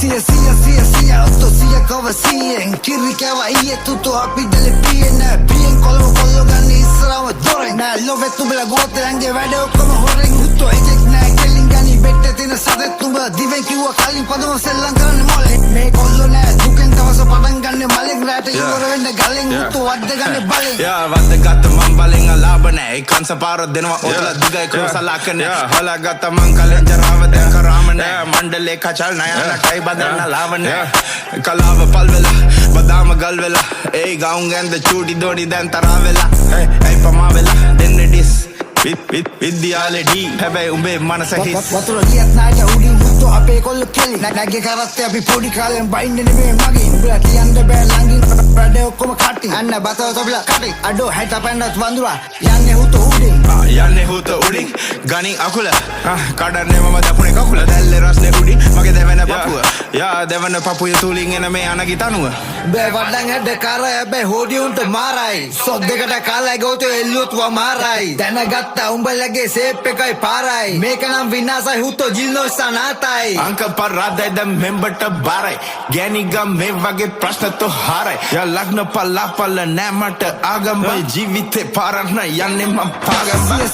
Sia otto sia kova sien Kiri kava iye tuto api dele piena Pien kolmo kollo ganni israwa doren Na love tubela gote ange vade okkoma horen Hutto ejek na kelin gani bette tina sadet tuba Diven kiwa kalin padama sellan karanne mole Me kollo na duken tawasa padan ganne malek Rata iwara wenne galen hutto wadde ganne balen wadde gatta man balen alaba ne Kansa paro denwa otla digay ko salakane Hala gatta man kalen jarawa den karamane Mandale kachal nayana kai badanna lavane Kalava palvela badama galvela Ei gaun ganda chuti dodi den taravela Ei pamavela denne dis Vidyale D හැබැයි උඹේ මනස හිස් වතුර ගියත් නාට උඩින් හුත්තෝ අපේ කොල්ල කෙලි නැගේ කරත්තේ අපි පොඩි කාලෙන් බයින්නේ නෙමෙයි මගේ උඹලා කියන්න බෑ ළඟින් වැඩ ඔක්කොම කටි අන්න බතව තොබලා කටි අඩෝ 65ක් වඳුරා යන්නේ හුත්තෝ උඩින් යන්නේ හුත්තෝ උඩින් ගණින් අකුල කඩන්නේ මම දකුණේ කකුල දැල්ලේ රස්නේ උඩින් මගේ දෙවන පපුව යා දෙවන පපුවේ තුලින් එන මේ අනගි තනුව බෑ වඩන් හැඩ කරය හැබැයි හොඩි උන්ට මාරයි සොත් දෙකට කාලයි ගෝතෝ එල්ලුවත් වමාරයි දැනගත් උඹලගේ සේප් එකයි පාරයි මේක නම් විනාසයි හුත්තෝ ජිල්නෝ සනාතයි අංක පරාදයි ද මෙම්බට බාරයි ගෑනිගම් මේ වගේ ප්‍රශ්න තෝ හාරයි යා ලග්න පල්ලාපල නෑ මට ආගම්බයි ජීවිතේ පාරන්න යන්නේ මම පාගම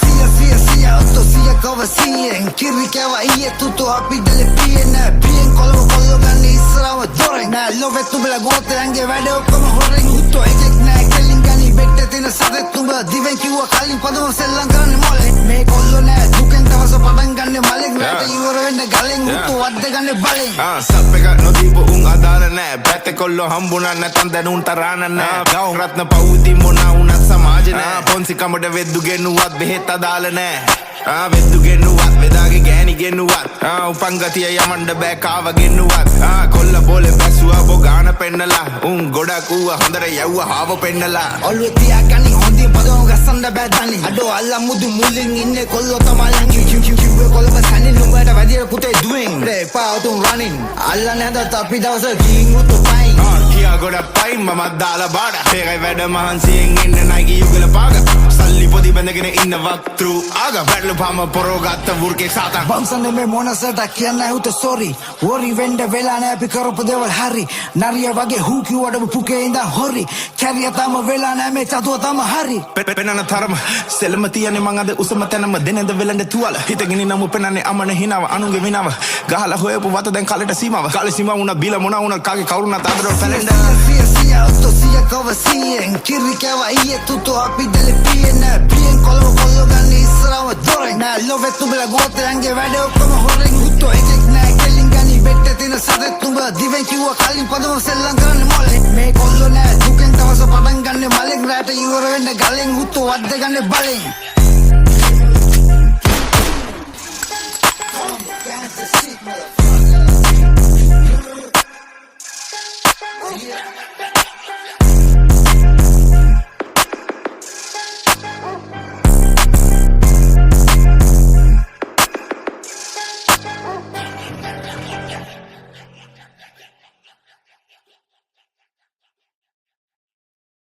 Sia otto sia kova sien Kiri kava iye tuto api dele piena Pien kolmo kollo ganni israwa doren Na love tubela gote ange vade okkoma horen Hutto ejek na kelin gani bette tina sadet tuba Diven kiwa kalin padama sellan karanne mole Me kollo na duken tawasa padan ganne malek Rata iwara wenne galen hutto wadde ganne balen සප් එක නොදීපු උන් අදාළ නෑ පැත්තේ කොල්ලෝ හම්බුණා නැතන් දැනුන් තරහන නෑ ගවුම් රත්න පවුති මොනා වුණත් සමාජ නෑ පොන්සි කමඩ වෙද්දු ගෙන්නුවත් බෙහෙත් අදාළ නෑ වෙද්දු ගෙන්නුවත් වෙදාගේ ගෑණි ගෙන්නුවත් උපන් ගතිය යමන්න බෑ කාව ගෙන්නුවත් කොල්ල බෝලේ බැස්සුවා බොගාන පෙන්නලා උන් ගොඩක් ඌව හොඳට යව්වා හාව පෙන්නලා ඔළුවේ තියාගනි හොඳින් පදවම ගස්සන්න බෑ දනි අඩෝ අල්ලා මුදු මුලින් ඉන්නේ කොල්ලෝ තමයි කිව්වේ කොල්ලම සනින් නුඹට වැඩිය පුතේ දුවෙන් රේ පාවතුන් running අල්ලන්නේ හදත් අපි දවස ගිහින් උතු පයින් කියා ගොඩක් පයින් මම දාලා බාඩ ඒකයි වැඩ මහන්සියෙන් ඉන්න නයිකි යුගල පාග සල්ලි පොදි බඳගෙන ඉන්න වක්තෘ ආග බැටළු පාම පොරෝ ගත්ත වුර්කේ සාතන් බම්සන්නේ මේ මොනසට කියන්න හුත සෝරි වෝරි වෙන්න වෙලා නෑ අපි කරපු දේවල් හරි නරිය වගේ හූ කිව්වට පුකේ ඉඳන් හොරි කැරිය තම වෙලා නෑ මේ චතුව තම හරි පෙන්නන තරම සෙලම තියන්නේ මං අද උසම තැනම දෙනෙන්ද වෙලඳ තුවල හිතගෙන නමු පෙන්නන්නේ අමන හිනාව අනුගේ විනාව ගහලා හොයපු වත දැන් කලට සීමාව කාලේ සීමාව වුණා බීලා මොනා වුණා කාගේ කවුරුණත් ආදරව පැලෙන්න Sia otto sia kova sien Kiri kava iye tuto api dele piena Pien kolmo kollo ganni israwa doren Na love tubela gote ange vade okkoma horen Hutto ejek na kelin gani bette tina sadet tuba Diven kiwa kalin padama sellan karanne mole Me kollo na duken tawasa padan ganne malek Rata iwara wenne galen hutto wadde ganne balen